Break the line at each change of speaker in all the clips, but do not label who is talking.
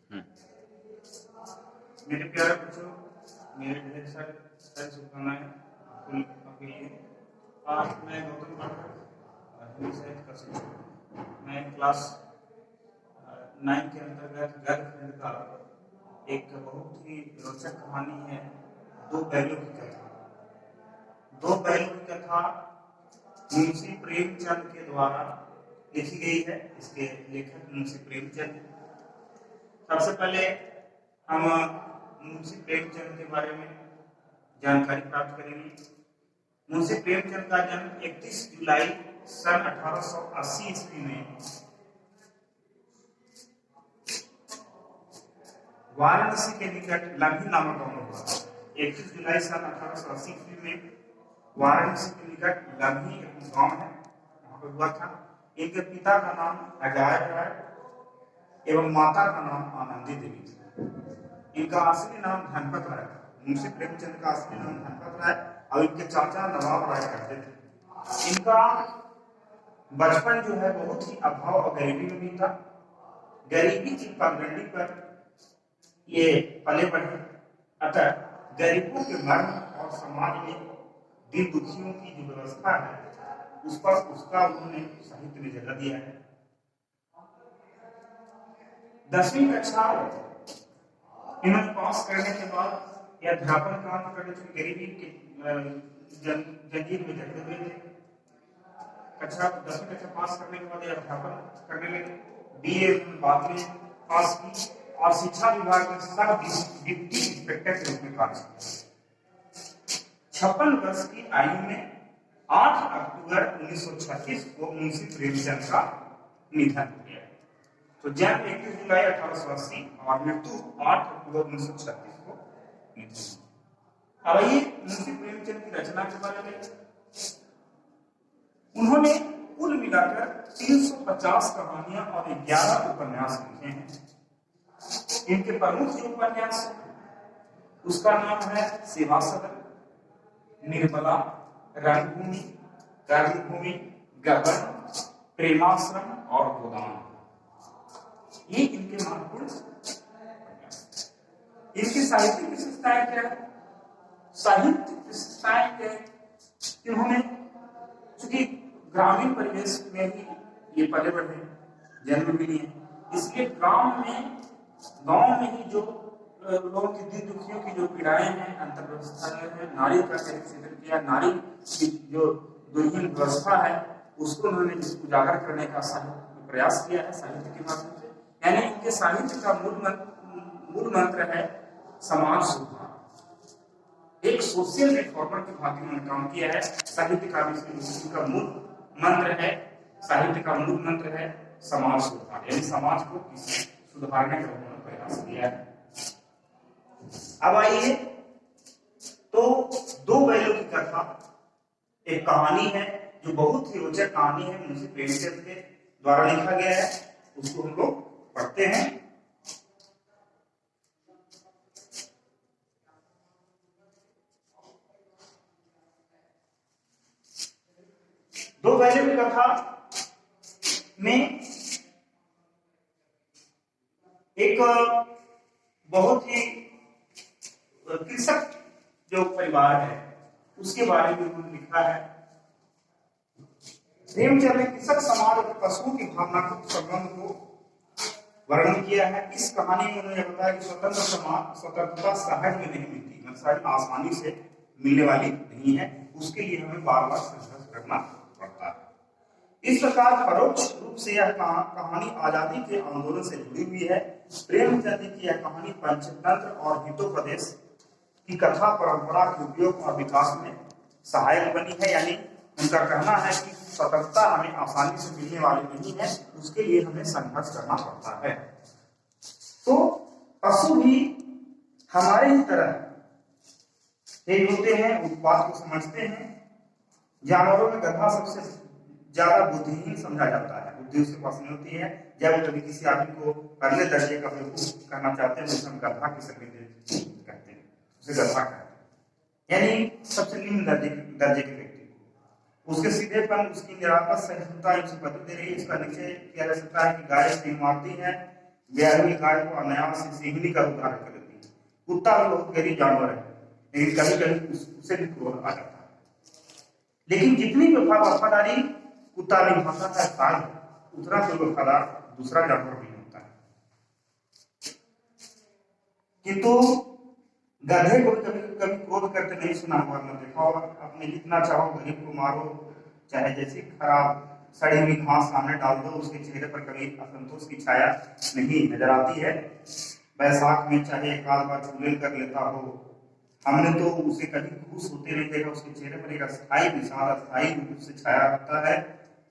हम्म।
मेरे प्यारे बच्चों, मेरे ढेर सारी शुभकामनाएं आपके लिए। आज मैं गौतम पाठक, हिंदी साहित्य का शिक्षक। मैं क्लास 9 के अंतर्गत गर्भखंड का एक बहुत ही रोचक कहानी है, दो बैलों की कथा। दो बैलों की कथा मुंशी प्रेमचंद के द्वारा लिखी गई है। इसके लेखक मुंशी प्रेमचंद। सबसे पहले हम मुंशी प्रेमचंद के बारे में जानकारी प्राप्त करेंगे। मुंशी प्रेमचंद का जन्म 31 जुलाई सन 1880 ईस्वी में वाराणसी के निकट लम्ही नामक गांव में हुआ। 31 जुलाई सन 1880 ईस्वी में वाराणसी के निकट लम्ही एक गांव है, वहां पर हुआ था। इनके पिता का नाम अजाय राय एवं माता का नाम आनंदी देवी थी। इनका असली नाम धनपत राय था। मुंशी प्रेमचंद का असली नाम धनपत राय और इनके चाचा नवाब राय करते थे। इनका बचपन जो है बहुत ही अभाव और गरीबी में बीता। गरीबी की पगडंडी पर ये पले बढ़े, अतः गरीबों के मर्म और समाज में दीन दुखियों की जो व्यवस्था है उस पर उसका उन्होंने साहित्य में जगह दिया है। 10वीं कक्षा इन्होंने पास करने के बाद यह अध्यापन काम करने की गरीबी के जंजीर में जकड़े हुए थे। 10वीं कक्षा पास करने के बाद यह अध्यापन करने लगे। बीए बाद में पास की और शिक्षा विभाग में सब डिप्टी इंस्पेक्टर के रूप में कार्य किया। 56 वर्ष की आयु में 8 अक्टूबर 1936 को मुंशी प्रेमचंद का निधन हो गया। तो जन्म 21 जुलाई 1880 और मृत्यु 8 अक्टूबर 1936 को निधन। अब ये मुंशी प्रेमचंद की रचना के बारे में उन्होंने कुल मिलाकर 350 कहानियां और 11 उपन्यास लिखे हैं। इनके प्रमुख जो उपन्यास उसका नाम है सेवा सदन, निर्मला, रंगभूमि, कर्मभूमि, गबन, प्रेमाश्रम और गोदान। ये इनके महत्वपूर्ण इनकी साहित्यिक विशेषताएं क्या है? साहित्य विशेषताएं क्या है? इन्होंने चूंकि ग्रामीण परिवेश में ही ये पले बढ़े, जन्म भी लिए, इसलिए गांव में ही जो लोगों की दीन दुखियों की जो पीड़ाएं हैं, अंतर्व्यवस्थाएं हैं, नारी का चित्रण किया, नारी की जो दुर्हीन व्यवस्था है उसको उन्होंने उजागर करने का प्रयास किया है साहित्य के माध्यम से। यानी इनके साहित्य का मूल मंत्र है समाज सुधार। एक सोशल रिफॉर्मर के भांति उन्होंने काम किया है। साहित्य का मूल मंत्र है समाज सुधार, यानी समाज को सुधारने का उन्होंने प्रयास किया है। अब आइए, तो दो बैलों की कथा एक कहानी है जो बहुत ही रोचक कहानी है, मुंशी प्रेमचंद के द्वारा लिखा गया है। उसको हम लोग पढ़ते हैं। दो बैलों की कथा में एक बहुत ही कृषक जो परिवार है उसके बारे में उन्होंने लिखा है। प्रेमचंद ने कृषक समाज और पशुओं की भावनात्मक संबंध को वर्णन किया है। इस कहानी में उन्होंने बताया कि स्वतंत्रता सहज में नहीं मिलती, मतलब आसानी से मिलने वाली नहीं है, उसके लिए हमें बार बार संघर्ष करना पड़ता है। इस प्रकार परोक्ष रूप से यह कहानी आजादी के आंदोलन से जुड़ी हुई है। प्रेमचंद की यह कहानी पंचतंत्र और हितोपदेश की कथा परंपरा के उपयोग और विकास में सहायक बनी है। यानी उनका कहना है कि स्वतंत्रता हमें आसानी से मिलने वाली नहीं है, उसके लिए हमें संघर्ष करना पड़ता है। तो पशु भी हमारे ही तरह एक होते हैं, उत्पाद को समझते हैं। जानवरों में गधा सबसे ज्यादा बुद्धिहीन समझा जाता है, बुद्धि उसके पास नहीं होती है। जब कभी किसी आदमी को अगले दर्जे का बेवकूफ करना चाहते हैं तो हम गधा की शक्ल कहते हैं, उसे गधा कहते हैं, यानी सबसे निम्न दर्जे के व्यक्ति को। उसके सीधेपन, उसकी निरापद सहिष्णुता इसे बदल दे रही है। इसका निश्चय किया जा सकता है कि गाय सिंह मारती है ब्याही गाय को अनायास से सीखने का उदाहरण कर देती है। कुत्ता भी बहुत गरीब जानवर है, लेकिन कभी कभी उसे भी क्रोध आ जाता है। लेकिन जितनी वफादारी कुत्ता निभाता है शायद उतना तो वफादार दूसरा जानवर नहीं होता है। किंतु गधे को कभी कभी क्रोध करते नहीं सुना हुआ, न देखा होगा आपने। जितना चाहो गरीब को मारो, चाहे जैसी खराब सड़ी हुई घास सामने डाल दो, उसके चेहरे पर कभी असंतोष की छाया नहीं नजर आती है। बैसाख में चाहे एक आध बार चुड़ैल कर लेता हो, हमने तो उसे कभी खुश होते नहीं देखा। उसके चेहरे पर एक अस्थायी विषाद, अस्थायी रूप से छाया रहता है।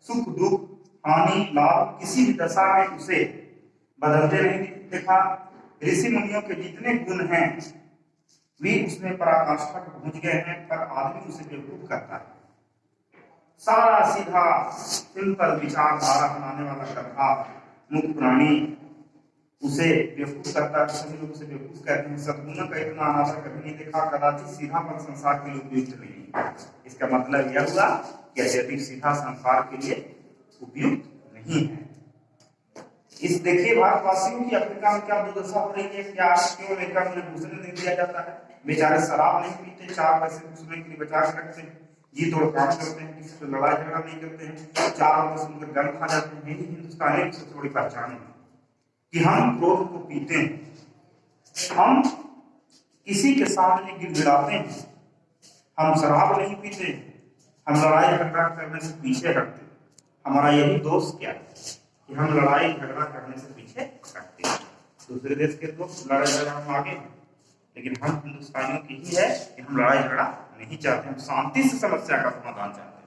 सुख दुख हानि लाभ किसी भी दशा में उसे बदलते नहीं देखा। ऋषि मुनियों के जितने गुण हैं वे उसमें पराकाष्ठा को पहुंच गए हैं, पर आदमी उसे बेवकूफ करता है। सारा सीधा सिंपल विचारधारा बनाने वाला गधा मुक्त प्राणी उसे बेवकूफ करता है। सभी लोग उसे बेवकूफ कहते हैं। सद्गुणों का इतना अनादर कभी नहीं देखा। कदाचित सीधा पर संसार के लिए उपयुक्त नहीं। इसका मतलब यह हुआ कि अत्यधिक सीधा संसार के लिए उपयुक्त नहीं है। इस देखिए भारतवासियों की अफ्रीका में क्या दुर्दशा हो रही है। क्या क्यों लेकर उन्हें घुसने नहीं दिया जाता है। बेचारे शराब नहीं पीते, 4 पैसे घुसने के लिए बचा के रखते हैं, जी तोड़ काम करते हैं, किसी से लड़ाई झगड़ा नहीं करते हैं, 4 पैसे उनके गन खा जाते हैं। यही हिंदुस्तानी की सबसे बड़ी पहचान है कि हम क्रोध को पीते हैं, हम किसी के सामने गिड़गिड़ाते हैं, हम शराब नहीं पीते, हम लड़ाई झगड़ा करने से पीछे हटते। हमारा यही दोष क्या है कि हम लड़ाई झगड़ा करने से पीछे हटते हैं। दूसरे देश के लोग लड़ाई झगड़ा में आगे हैं, लेकिन हम हिंदुस्तानियों की ही है कि हम लड़ाई झगड़ा नहीं चाहते, हम शांति से समस्या का समाधान चाहते हैं।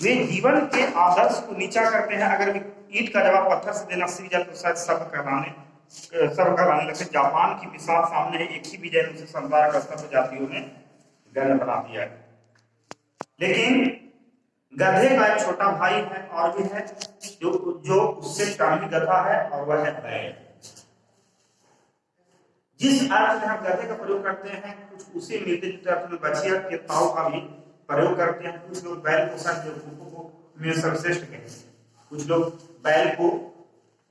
वे जीवन के आदर्श को नीचा करते हैं। अगर ईंट का जवाब पत्थर से देना सीख जाए तो शायद सब कहलाने लगते। जापान की मिसाल सामने है, एक ही विजय ने उसे संसार का सब जातियों ने गण बना दिया है। लेकिन गधे का एक छोटा भाई है और भी है जो उससे काफी गधा है, और वह है बैल। जिस अर्थ में हम गधे का प्रयोग करते हैं कुछ उसी मिलते जुलते अर्थ में बछिया के ताव का भी प्रयोग करते हैं। कुछ लोग बैल को शायद बेवकूफों में सर्वश्रेष्ठ कहेंगे, कुछ लोग बैल को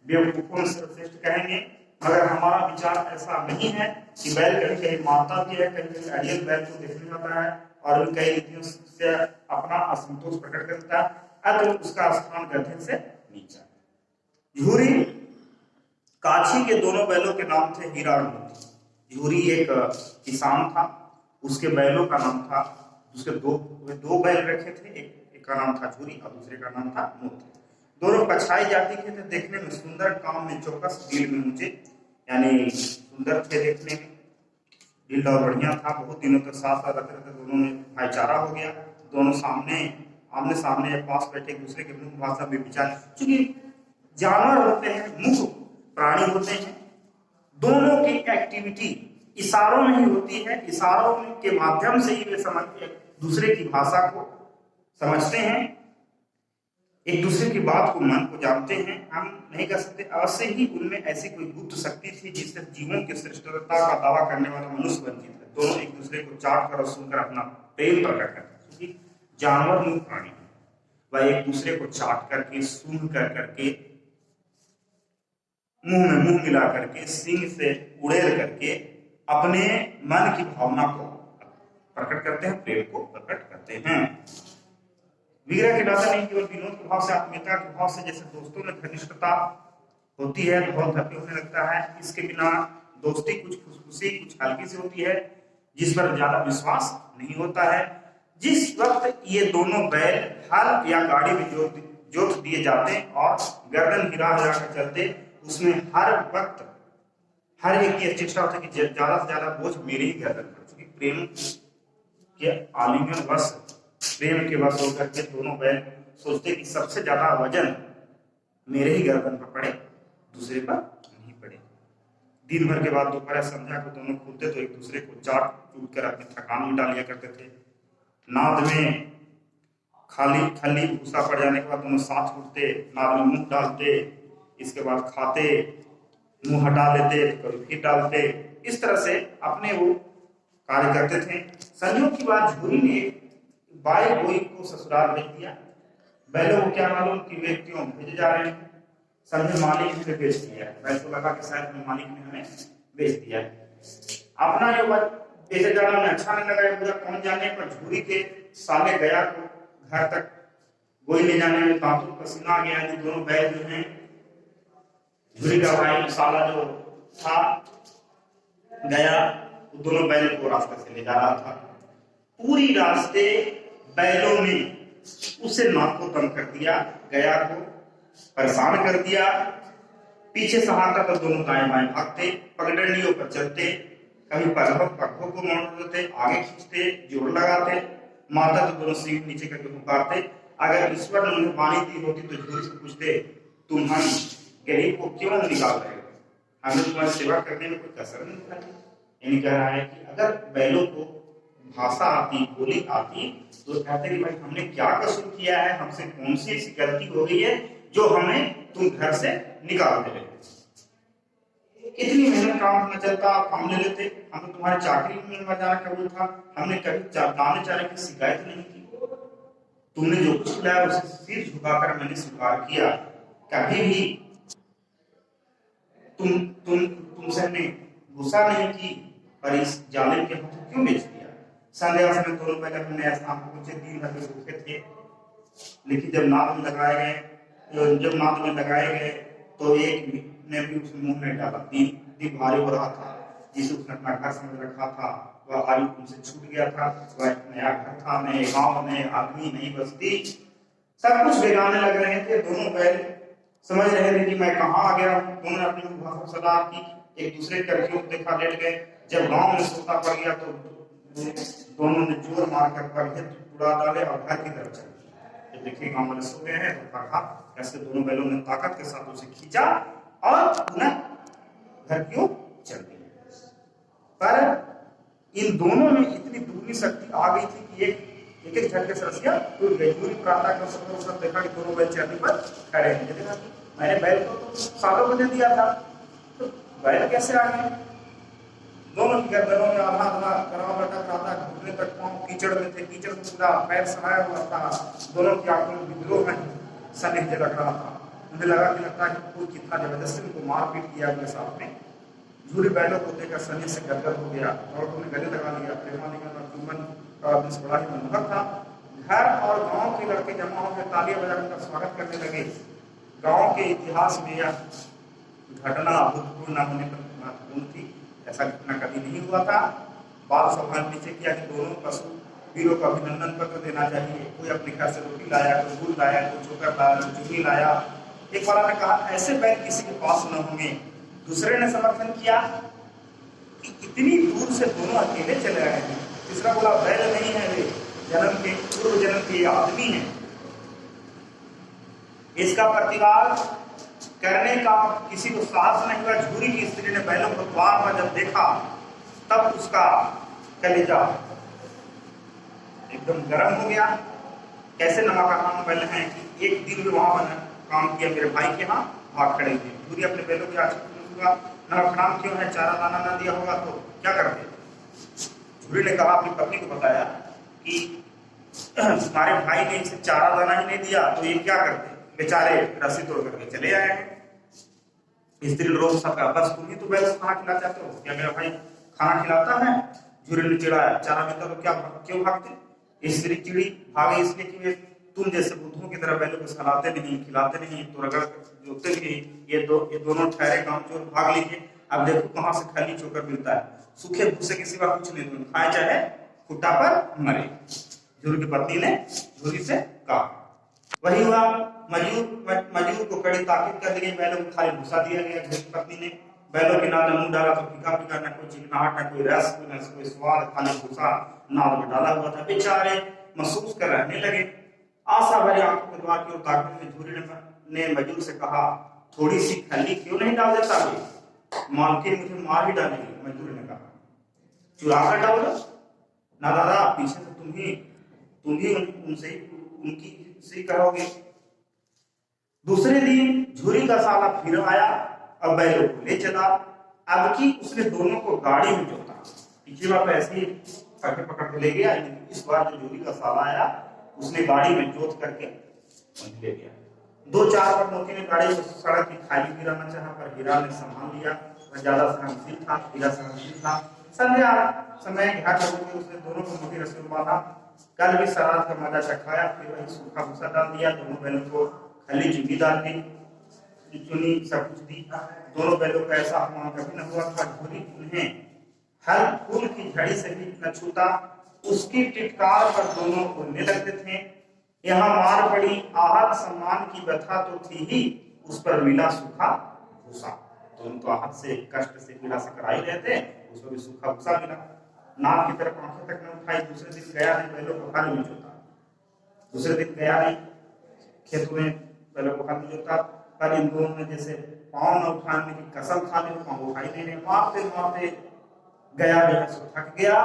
बेवकूफों में सर्वश्रेष्ठ कहेंगे, मगर हमारा विचार ऐसा नहीं है कि बैल कहीं कहीं माता भी है, कहीं कहीं अड़ियल बैल को देखने आता है और कई रीतियों से अपना असंतोष प्रकट करता है, अतः उसका स्थान गधे से नीचा। झूरी काछी के दोनों बैलों के नाम थे हीरा और मोती। झूरी एक किसान था, उसके बैलों का नाम था, उसके दो बैल रखे थे, एक का नाम था झूरी और दूसरे का नाम था मोती। दोनों कछाई जाति के थे, देखने में सुंदर, काम में चौकस, दिल में ऊंचे, यानी सुंदर थे देखने में, दिल और बढ़िया था। बहुत दिनों तक साथ साथ रहते रहते दोनों में भाईचारा हो गया। दोनों आमने सामने पास बैठे एक दूसरे के मुख भाषा में विचार, चूंकि जानवर होते हैं, मुख प्राणी होते हैं, दोनों की एक्टिविटी इशारों में ही होती है। इशारों के माध्यम से ही वे एक दूसरे की भाषा को समझते हैं, एक दूसरे की बात को, मन को जानते हैं। हम नहीं कर सकते, अवश्य ही उनमें ऐसी कोई गुप्त शक्ति थी जिससे जीवों की श्रेष्ठता का दावा करने वाला मनुष्य वंचित है। दोनों एक दूसरे को चाट कर और सुनकर अपना प्रेम प्रकट करते हैं, क्योंकि जानवर मुख प्राणी है, वह एक दूसरे को चाट करके, सूंघ करके, मुंह में मुंह मिला करके, सींग से उड़ेल करके अपने मन की भावना को प्रकट करते हैं, प्रेम को प्रकट करते हैं। विग्रह के नाते नहीं, केवल विनोद के भाव से, आत्मीयता के भाव से। जैसे दोस्तों में घनिष्ठता होती है तो बहुत हल्की होने लगता है, इसके बिना दोस्ती कुछ खुशखुशी, कुछ हल्की से होती है, जिस पर ज्यादा विश्वास नहीं होता है। जिस वक्त ये दोनों बैल हल या गाड़ी में जोत दिए जाते और गर्दन हिला कर चलते, उसमें हर वक्त हर एक की चेष्टा होती है कि ज्यादा से ज्यादा बोझ मेरे ही गर्दन पर, क्योंकि प्रेम के आलिंगन वश, प्रेम के वश होकर के दोनों बैल सोचते कि सबसे ज्यादा वजन मेरे ही गर्दन पर पड़े, दूसरे पर नहीं पड़े। दिन भर के बाद दोपहर संध्या को दोनों खुलते तो एक दूसरे को चाट चूट कर अपनी थकान मिटा लिया करते थे। नाद में खाली भूसा पड़ जाने के बाद दोनों साथ उठते, नाद में मुंह डालते, इसके बाद खाते, मुंह हटा लेते, कभी फिर डालते, इस तरह से अपने वो कार्य करते थे। संयोग की बात, झूरी ने बाई बोई को ससुराल भेज दिया। बैलों को क्या मालूम कि वे क्यों भेजे जा रहे हैं। समझे मालिक ने बेच दिया है, बैल को लगा कि शायद में मालिक ने हमें बेच दिया है। अपना जो बेचे जाना में अच्छा नहीं लगा, पूरा कौन जाने पर झूरी के साले गया को घर तक गोई ले जाने में दांतों पसीना आ गया। दोनों बैल जो हैं, झूरी का भाई साला जो था गया, दोनों बैल को रास्ते से ले जा रहा था। पूरी रास्ते बैलों ने उसे नाको तंग कर दिया, गया को परेशान कर दिया। पीछे सहारता तो दोनों दाएं बाएं भागते, पगडंडियों पर चलते, कभी पगों को मोड़ देते, आगे खींचते, जोर लगाते, माता तो दोनों सीट नीचे करके पुकारते। अगर ईश्वर ने उन्हें वाणी दी होती तो झूरी से पूछते, तुम हम गरीब को क्यों निकाल रहे हो, हमें तुम्हारी सेवा करने में कोई कसर नहीं दिखाई। यानी कह रहा है कि अगर बैलों को भाषा आती, बोली आती, तो कहते कि भाई हमने क्या कसूर किया है, हमसे कौन सी ऐसी गलती हो गई है जो हमें तुम घर से निकाल दे रहे हो। इतनी मेहनत काम न चलता, आप काम ले लेते, हम तो तुम्हारी चाकरी में मर जाना कबूल था, हमने कभी दाने चारे की शिकायत नहीं की, तुमने जो कुछ खिलाया उसे सिर झुकाकर मैंने स्वीकार किया। कभी भी तुमसे हमने गुस्सा नहीं की, पर इस जालिम के हाथों क्यों बेच दिया। संदेह में दोनों पहले हमने शाम को कुछ दिन भर भूखे थे, लेकिन जब नाद में लगाए गए तो एक ने भी उस मुंह में डाला। दिन भारी हो रहा था, जिसे उसने अपना घर समझ रखा था, वह आयु उनसे छूट गया था। वह नया घर था, नए गांव, नए आदमी, नई बस्ती, सब कुछ बेगाने लग रहे थे। दोनों बैल समझ रहे थे कि मैं कहाँ आ गया हूँ। दोनों ने अपनी भाषा सलाह की, एक दूसरे के अर्थियों को देखा, लेट गए। जब गांव में सोता पड़ गया तो दोनों ने जोर मारकर पगहे उड़ा डाले और घर की तरफ चले। जब देखिए गांव वाले सो गए हैं तो पगहा कैसे दोनों बैलों ने ताकत के साथ उसे खींचा और पुनः घर की ओर चल दिए। पर इन दोनों में इतनी दूरी शक्ति आ गई थी कि एक झटके से रसिया टूट गई। पूरी प्रार्थना कर सब देखा कि दोनों बैल चरनी पर खड़े हैं। देखा मैंने बैल को सालों को दे दिया था, तो बैल कैसे आ गए। दोनों की गर्दनों में आधा आधा कराव लटक रहा था, घुटने तक पांव कीचड़ में थे, कीचड़ में पूरा पैर समाया हुआ था। दोनों की आंखों में विद्रोह में सन्निहित लग रहा था। मुझे लगा कि लगता है कि कोई कितना जबरदस्ती उनको मारपीट किया अपने साथ में। झूरी बैलों को देखकर सनी से गदगद हो गया और उन्हें गले लगा लिया। प्रेमालिंगन और चुम्बन का दिन बड़ा ही मनोहर था। घर और गांव के लड़के जमा होकर तालियां बजाकर उनका स्वागत करने लगे। गांव के इतिहास में यह घटना अभूतपूर्व न होने पर महत्वपूर्ण थी। ऐसा घटना कभी नहीं हुआ था। बाल सभा नीचे किया कि दोनों पशु वीरों को अभिनंदन पत्र देना चाहिए। कोई अपने घर से रोटी लाया, कोई गुड़ लाया, कोई चोकर लाया, कोई चुनी लाया। एक वाला ने कहा ऐसे बैल किसी के पास न होंगे। दूसरे ने समर्थन किया कि इतनी दूर से दोनों अकेले चले आए हैं। तीसरा बोला बैल नहीं है, वे जन्म के पूर्व जन्म के आदमी हैं। इसका प्रतिवाद करने का किसी को साहस नहीं हुआ। झूरी की स्त्री ने बैलों को द्वार पर जब देखा तब उसका कलेजा एकदम गर्म हो गया। कैसे नमक बैल हैं कि एक दिन भी वहां काम किया मेरे भाई के यहाँ भाग खड़े हुए। झूरी अपने बैलों के आगे नमक क्यों है, चारा दाना ना दिया होगा तो क्या करते। झूरी ने कहा अपनी पत्नी को बताया कि तुम्हारे भाई ने इसे चारा दाना ही नहीं दिया तो ये क्या करते, बेचारे रस्सी तोड़ करके चले आए हैं। स्त्री रोग सबका बस तुम ही तो बैल खाना खिला चाहते हो, क्या मेरा भाई खाना खिलाता है। झूरी ने चिढ़ाया चारा मिलता तो क्या क्यों भागते। स्त्री चिड़ी भागे इसलिए कि तुम जैसे बुद्धों की तरह बैलों को सहलाते नहीं, खिलाते नहीं, तो रगड़ जोतते नहीं। ये दोनों ठहरे कामचोर भाग लिए। अब देखो कहां से खाली चोकर मिलता है। सूखे भूसे के सिवा कुछ नहीं, तुम खाए चाहे खुट्टा पर मरे। झूरी की पत्नी ने झूरी से कहा। वही हुआ। मजूर को कड़ी ताकीद कर दी गई। बैलों को खाली भूसा दिया गया। झूरी की पत्नी ने बैलों के नाद में मुंह डाला तो फीका फीका, न कोई चिकनाहट, न कोई रस, न कोई स्वाद, खाली भूसा नाद में डाला हुआ था। बेचारे महसूस कर रहने लगे। आशा भरी आंखों के द्वार की ओर ताकते हुए झूरी ने मजूर से कहा थोड़ी सी खली क्यों नहीं डाल देता है, मालकिन मुझे मार ही डालेगी। मजूर ने कहा चुरा कर डाल दो ना दादा, पीछे से तुम ही उनकी से कहोगे। दूसरे दिन झूरी का साला फिर आया और बैलों को ले चला। अब की उसने दोनों को गाड़ी में जोता। पिछली बार तो ऐसे ही पकड़ के ले गया, इस बार जो झूरी का साला आया उसने गाड़ी में जोत करके ले गया। 2-4 पर मोती ने गाड़ी को सड़क की खाली गिराना चाहा, पर हीरा ने संभाल लिया। वह ज्यादा सहनशील था, हीरा सहनशील था। संध्या समय घर में उसने दोनों को मोटी रस्सी में बांधा। कल भी सराद का मजा चखाया, फिर वही सूखा भूसा डाल दिया। दोनों बैलों को खली चुनी डाल दी, चुनी सब कुछ दी। दोनों बैलों का ऐसा अपमान कभी न हुआ था। घोड़ी उन्हें हर फूल की झड़ी से भी न छूता, उसकी टिटकार पर दोनों उड़ने लगते थे। यहाँ मार पड़ी आहत सम्मान की व्यथा तो थी ही, उस पर मिला सूखा भूसा। दोनों तो आहत से कष्ट से पीड़ा से कराई रहे थे, उसको भी सूखा भूसा मिला। नाक की तरफ आंखें तक न उठाई। दूसरे दिन गया नहीं, बैलों को हल में जोता। दूसरे दिन गया नहीं खेत में, बैलों को हल में जोता। पर इन दोनों ने जैसे पाँव न उठाने की कसम खा ली, पाँव उठाई नहीं। मारते मारते गया जो है सो थक गया,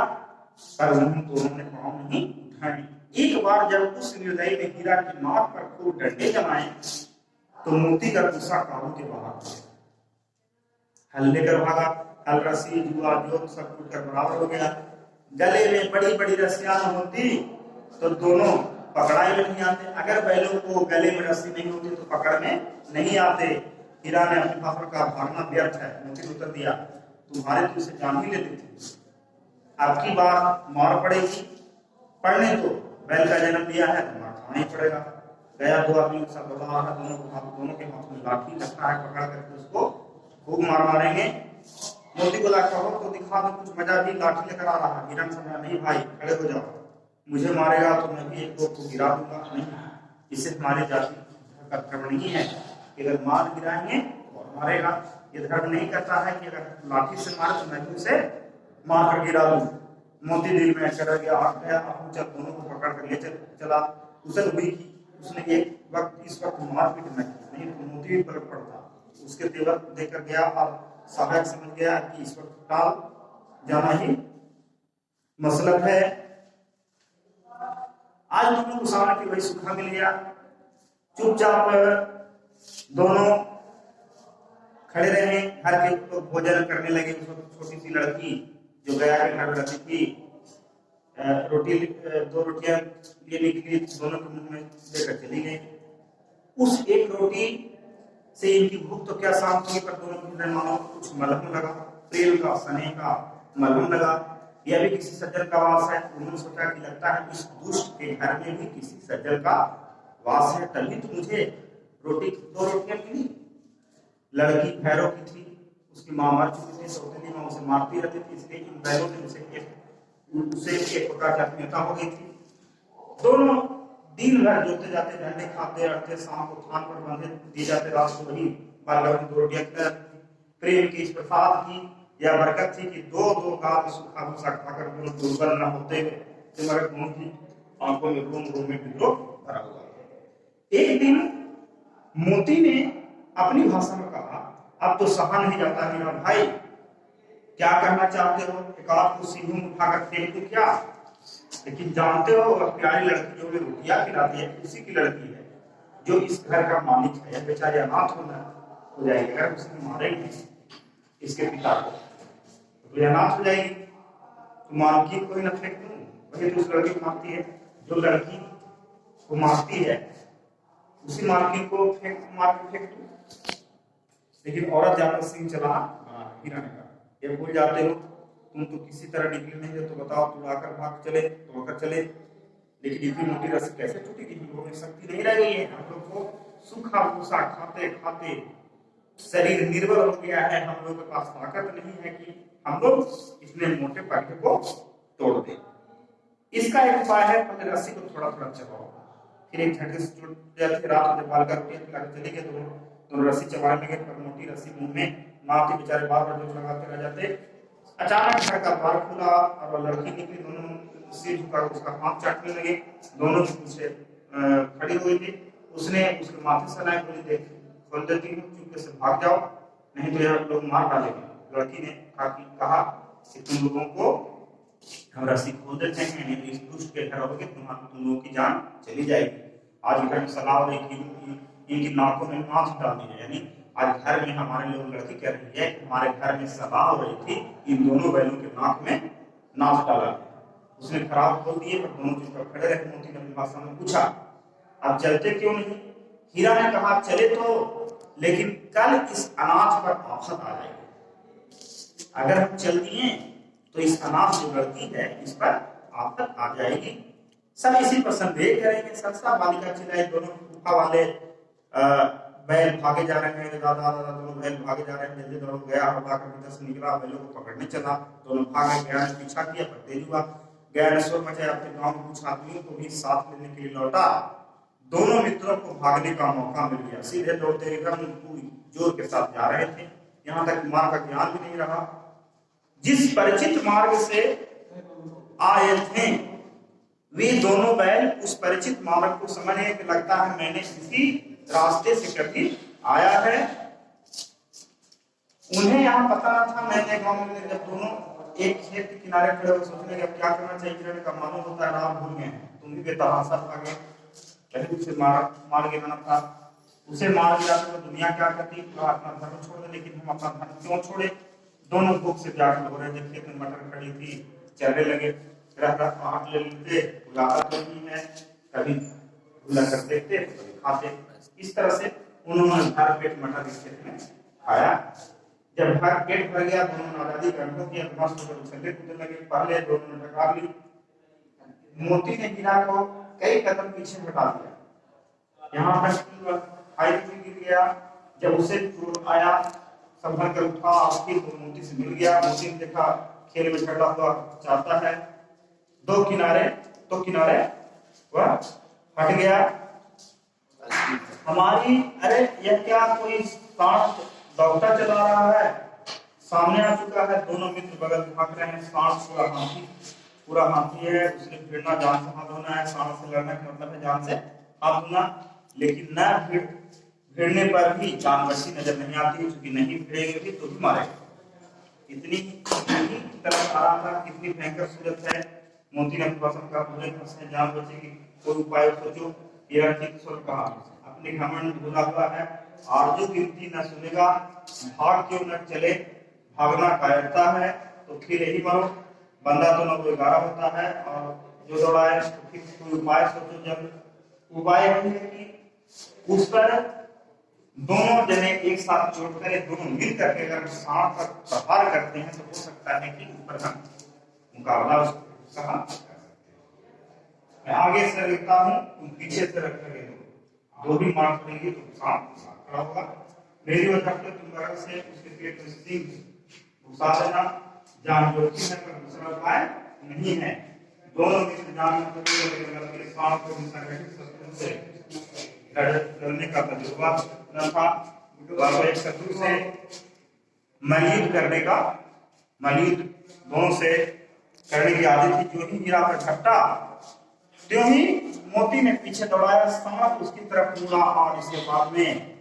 पर उन दोनों ने पाँव नहीं उठाए। एक बार जब उस निर्दयी ने हीरा की नाक पर खूब डंडे जमाए, तो मोती का गुस्सा काबू के बाहर हो गया। हल लेकर भागा। हल, रस्सी, जुआ, जोत सब टूट कर बराबर हो गया। गले में बड़ी बड़ी रस्सियां होती तो दोनों पकड़ाई में नहीं आते। अगर बैलों को गले में रस्सी नहीं होती तो पकड़ में नहीं आते। हीरा ने अपनी भाषण का भागना व्यर्थ है। मोती उत्तर दिया, तुम्हारे तो उसे जान ही लेते थे। अब की बार मार पड़ेगी, पढ़ने दो। बैल का जन्म दिया है तो मार खाना ही पड़ेगा। गया, 2 आदमी के साथ बता रहा, दोनों के हाथ में लाठी रखा है, पकड़ करके उसको खूब मार मारेंगे। मोती को लाकर हो तो दिखा दो कुछ मजा भी। लाठी लेकर आ रहा। हिरण समझा, नहीं भाई खड़े हो जाओ, मुझे मारेगा तो मैं भी एक दो को गिरा दूंगा। नहीं, इससे हमारी जाति का धर्म नहीं है कि अगर मार गिराएंगे और मारेगा। ये धर्म नहीं करता है कि अगर लाठी से मारे तो मैं भी उसे मार कर गिरा दूं। मोती दिल में चढ़ गया, आ गया। जब दोनों को पकड़ कर ले चला, उसे हुई कि उसने एक वक्त इस वक्त मार पीट न की, नहीं तो मोती भी पलट पड़ता। उसके तेवर देकर गया और सहायक समझ गया कि इस वक्त टाल जाना ही मसलक है। आज दोनों को सामने की वही सूखा मिल गया। चुपचाप दोनों खड़े रहे। घर के ऊपर भोजन करने लगे। उस वक्त छोटी सी लड़की जो गया के घर में रहती थी, रोटी 2 रोटियां लिए निकली, दोनों के मुंह में देकर चली गई। उस एक रोटी से इनकी भूख तो क्या शांत हुई, पर दोनों के हृदय मानो कुछ मलहम लगा। प्रेम का, स्नेह का मलहम लगा। यह भी किसी सज्जन का वास है। उन्होंने सोचा कि लगता है इस दुष्ट के घर में भी किसी सज्जन का वास है, तभी तो मुझे 2 रोटियां मिली। लड़की भैरव की थी, उसकी मां मर चुकी थी, सौतेली मां उसे मारती रहती थी, इसलिए इन बैलों ने उसे एक प्रकार की आत्मीयता हो गई थी। दोनों दिन भर जोते जाते, डंडे खाते अड़ते, शाम को थान पर बांधे दिए जाते, रात को वही बालगांव में 2 रोटियां खिलाई जाती। प्रेम की इस प्रसाद की यह बरकत थी कि 2-2 गाल सूखा भूसा खाकर दोनों दुर्बल न होते, मगर दोनों की आंखों में रोम रोम में विद्रोह भरा हुआ। एक दिन मोती ने अपनी भाषा में कहा, अब तो सहा नहीं जाता हीरा भाई, क्या करना चाहते हो? एक आध को सीधों उठाकर फेंक दूं क्या? लेकिन जानते हो वह प्यारी लड़की जो रोटियां खिलाती है उसी की लड़की है जो इस घर का मालिक है। यह बेचारी अनाथ हो जाएगी अगर उसने मारेंगे इसके पिता को, तो यह अनाथ हो जाएगी। तो मालकिन को ही न फेंक दूं, वही तो उस लड़की को मारती है। जो लड़की को मारती है उसी मालकिन को मार के फेंक दूं। लेकिन औरत जाकर सिंह चला हीरा ने कहा, ये भूल जाते हो तुम तो किसी तरह निकले नहीं हो, तो बताओ तुम आकर भाग चले तो आकर चले। लेकिन इतनी मोटी रस्सी कैसे टूटेगी? हम लोगों में शक्ति नहीं रह गई है। हम लोग को सूखा भूसा खाते खाते शरीर निर्बल हो गया है। हम लोग के पास ताकत नहीं है कि हम लोग इतने मोटे पट्टे को तोड़ दें। इसका एक उपाय है, पहले रस्सी को थोड़ा थोड़ा चबाओ, फिर एक झटके से टूट जाती। रात में बाल का रोटियां खिलाकर चले गए, दोनों रस्सी चबाने लगे, पर मोटी रस्सी मुंह में नाती बेचारे बार बार जोर लगाते रह जाते। अचानक घर का द्वार खुला और वह लड़की निकली। दोनों सिर झुकाकर उसका हाथ चाटने लगे। दोनों उसे खड़ी हुई थी। उसने उसके माथे से लाए, बोली देख खोल देती हूँ, चुपके से भाग जाओ नहीं तो यहाँ लोग मार डालेंगे। लड़की ने कहा कि तुम लोगों को हम रस्सी खोल देते हैं, नहीं तो इस दुष्ट के घर रहोगे तुम लोगों की जान चली जाएगी। आज घर में सलाह हो रही थी इनकी नाकों में मांस डालनी है, यानी आज घर में हमारे लोग लड़की कह रही है कि हमारे घर में सलाह हो रही थी इन दोनों बैलों के नाक में नाच डाला। उसने खराब खोल दिए, पर दोनों चुपचाप खड़े रहे। मोती ने अपनी भाषा में पूछा, अब चलते क्यों नहीं? हीरा ने कहा चले तो, लेकिन कल इस अनाज पर आफत आ जाएगी। अगर हम चल दिए तो इस अनाज जो लड़की है इस पर आफत आ जाएगी। सब इसी पर संदेह करेंगे। सहसा बालिका चिल्लाई, दोनों फूफा वाले बैल भागे जा रहे हैं, दादा दादा दोनों बैल भागे जा रहे हैं। जल्दी दौड़ गया और भाग भीतर से निकला, बैलों को पकड़ने चला। दोनों भागे, गया ने पीछा किया पर देरी हुआ। गया ने शोर मचाया, अपने गांव में कुछ आदमियों को भी साथ लेने के लिए लौटा। दोनों मित्रों को भागने का मौका मिल गया। सीधे दौड़ते एकदम पूरी जोर के साथ जा रहे थे, यहाँ तक मां का ज्ञान भी नहीं रहा। जिस परिचित मार्ग से आए थे वे दोनों बैल उस परिचित मार्ग को समझ गए कि लगता है मैंने इसी रास्ते से कभी आया है। उन्हें यहाँ पता न था मैंने गांव में, जब दोनों एक खेत के किनारे खड़े हो सोचने अब क्या करना चाहिए, किरण का मालूम होता है राह भूल गए, तुम भी बेतहासा भागे, कहीं उसे मार गिराना था। उसे मार गिरा तो दुनिया क्या करती, अपना धर्म छोड़ दे, लेकिन हम अपना धर्म क्यों छोड़े। दोनों भूख से व्याकुल हो रहे थे। खेत में मटर खड़ी थी, चलने लगे। रह हाथ ले लेते, नहीं है, कभी भूला कर देते, कभी खाते। इस तरह से उन्होंने भर पेट मटर इस खेत में खाया। जब भर पेट भर गया, दोनों ने आजादी का अनुभव किया, मस्त होकर उछलने कूदने लगे। पहले दोनों ने टकार ली। मोती ने हीरा को कई कदम पीछे हटा दिया, यहाँ तक हाइट में गिर गया। जब उसे चोट आया, संभल कर उठा, आखिर मोती से मिल गया। मोती ने देखा खेल में झगड़ा हुआ चाहता है, दो किनारे तो किनारे वह हट गया। हमारी अरे यह क्या कोई सांड दौड़ता चला रहा है, सामने आ चुका है। दोनों मित्र बगल भाग रहे हैं। सांड पूरा हाथी है, उसने भिड़ना जान से हाथ धोना है। सांड से लड़ना का मतलब है जान से हाथ धोना, लेकिन न भिड़ने पर भी जान बची नजर नहीं आती, क्योंकि नहीं भिड़ेंगे भी तो भी मारेगा। इतनी तरफ आ रहा था, कितनी भयंकर सूरत है। मोती ने कहा मुझे फंसने जान बचेगी, कोई उपाय सोचो। हीरा ठीक स्वर कहा, अपने घमंड भूला हुआ है, आरजू गिनती न सुनेगा, भाग क्यों न चले, भागना कायरता है तो फिर यही मरो। बंदा तो न कोई गारा होता है, और जो दौड़ाए तो फिर कोई उपाय सोचो। जब उपाय है कि उस पर दोनों जने एक साथ चोट करे, दोनों मिल करके अगर सांप पर प्रहार करते हैं तो हो सकता है कि ऊपर हम मुकाबला कहा। मैं आगे से रखता हूँ, तुम पीछे से रख कर दो भी मार पड़ेगी तो सांप खड़ा होगा। मेरी वजह से तुम बगल से उसके पेट में सिंह घुसा देना। जान जोखिम है पर दूसरा उपाय नहीं है। दोनों मित्र जान में सांप को शत्रु से लड़ने का तजुर्बा न था, और एक शत्रु से मलयुद्ध करने का, मलयुद्ध दोनों से करने की आदत थी। जो ही हीरा पर झपटा, त्यों ही मोती ने पीछे दौड़ाया। सांप उसकी तरफ मुड़ा और इसके बाद में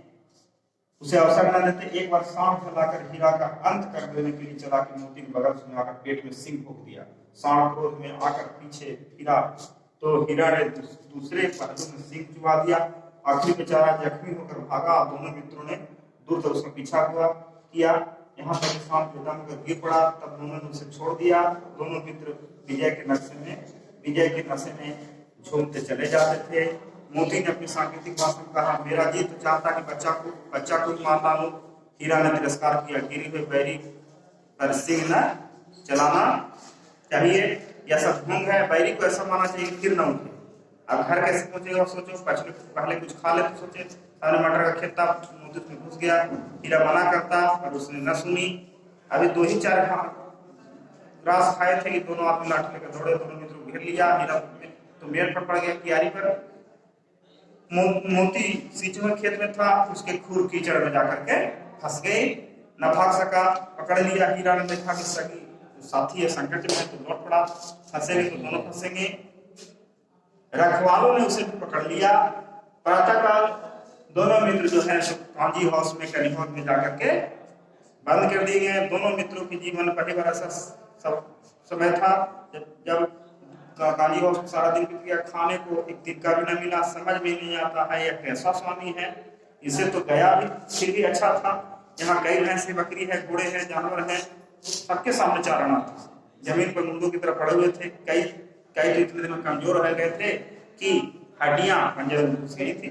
उसे अवसर न देते एक बार सांप फैलाकर हीरा का अंत कर देने के लिए चला कि मोती के बगल से आकर पेट में सिंह फूंक दिया। सांप क्रोध में आकर पीछे हीरा, तो हीरा ने दूसरे पहलू में सिंह चुबा दिया। आखिर बेचारा जख्मी होकर भागा। दोनों मित्रों ने दूर तक उसका पीछा किया, यहाँ तक सांप बेदम होकर गिर पड़ा। तब दोनों ने उसे छोड़ दिया। दोनों मित्र विजय के नशे में झूमते चले जाते थे। मोती ने अपनी सांकेतिक भाषा में कहा, मेरा जी तो चाहता कि बच्चा को मार डालो। हीरा ने तिरस्कार किया, गिरी हुई बैरी पर सिंह न चलाना चाहिए, यह सब ढोंग है। बैरी को ऐसा माना चाहिए फिर न उठे। अब घर कैसे पहुंचेगा सोचो, पहले कुछ खा ले तो सोचे। सारे मटर का खेत था, मोती उसमें घुस गया। हीरा मना करता पर उसने न सुनी। अभी 2 ही 4 ग्रास खाए थे कि दोनों आदमी लाठी लेकर दौड़े। दोनों मित्रों को घेर लिया। हीरा तो मेल पर पड़ गया कियारी पर। मोती सींचुए खेत में था, उसके खूर कीचड़ में जाकर के फंस गए, न भाग सका। पकड़ लिया। हीरा ने देखा कि सगी साथी है संकट में, तो लौट पड़ा। फंसेंगे तो दोनों फंसेंगे। रखवालों ने उसे भी पकड़ लिया। प्रातःकाल दोनों मित्र जो है कांजी हाउस में कलिहोर में जाकर के बंद कर दिए गए। दोनों मित्रों के जीवन पहली बार ऐसा समय था जब काली हाउस में सारा दिन बीत गया, खाने को एक दिन का भी न मिला। समझ में नहीं आता है यह कैसा स्वामी है। इसे तो गया भी फिर भी अच्छा था। यहाँ कई भैंसे बकरी है, घोड़े हैं, जानवर हैं, सबके सामने चाराना था। जमीन पर मुंडों की तरह पड़े हुए थे। कई तो इतने दिन कमजोर रह गए थे कि हड्डियां पंजरों में घुस गई थी।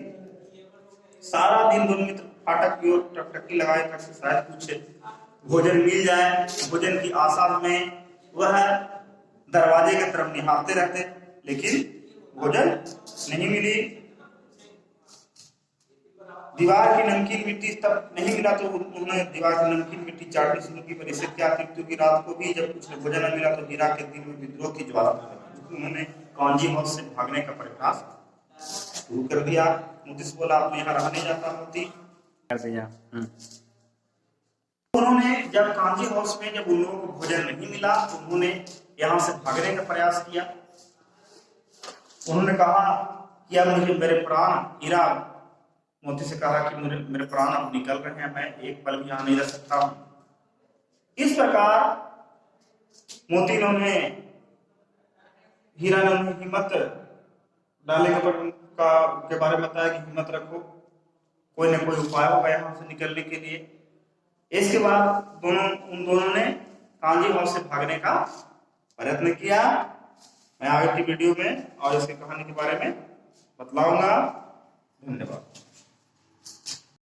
सारा दिन दोनों मित्र फाटक की ओर टकटकी लगाए करके शायद कुछ भोजन मिल जाए, भोजन की आशा में वह दरवाजे की तरफ निहारते रहते, लेकिन भोजन नहीं मिली। दीवार की नमकीन मिट्टी तब नहीं मिला तो उन्होंने दीवार की नमकीन मिट्टी चाटनी शुरू की, पर इससे क्या मृत्यु की रात को भी जब कुछ भोजन न मिला तो हीरा के दिल में विद्रोह की ज्वाला उन्होंने कांजी हाउस से भागने का प्रयास शुरू कर दिया। मोती से बोला, आप यहाँ रहा नहीं जाता मोती। उन्होंने जब कांजी हाउस में जब उन लोगों को भोजन नहीं मिला तो उन्होंने यहाँ से भागने का प्रयास किया। उन्होंने कहा कि अब मुझे मेरे प्राण, हीरा मोती से कहा कि मेरे प्राण अब निकल रहे हैं, मैं एक पल भी यहाँ नहीं रह सकता हूं। इस प्रकार मोती ने हीरा ने उन्हें हिम्मत डाले के बारे में बताया कि हिम्मत रखो, कोई ना कोई उपाय होगा यहाँ से निकलने के लिए। इसके बाद उन दोनों ने कांजी हाउस से भागने का प्रयत्न किया। मैं आगे की वीडियो में और इसकी कहानी के बारे में बतलाऊंगा। धन्यवाद।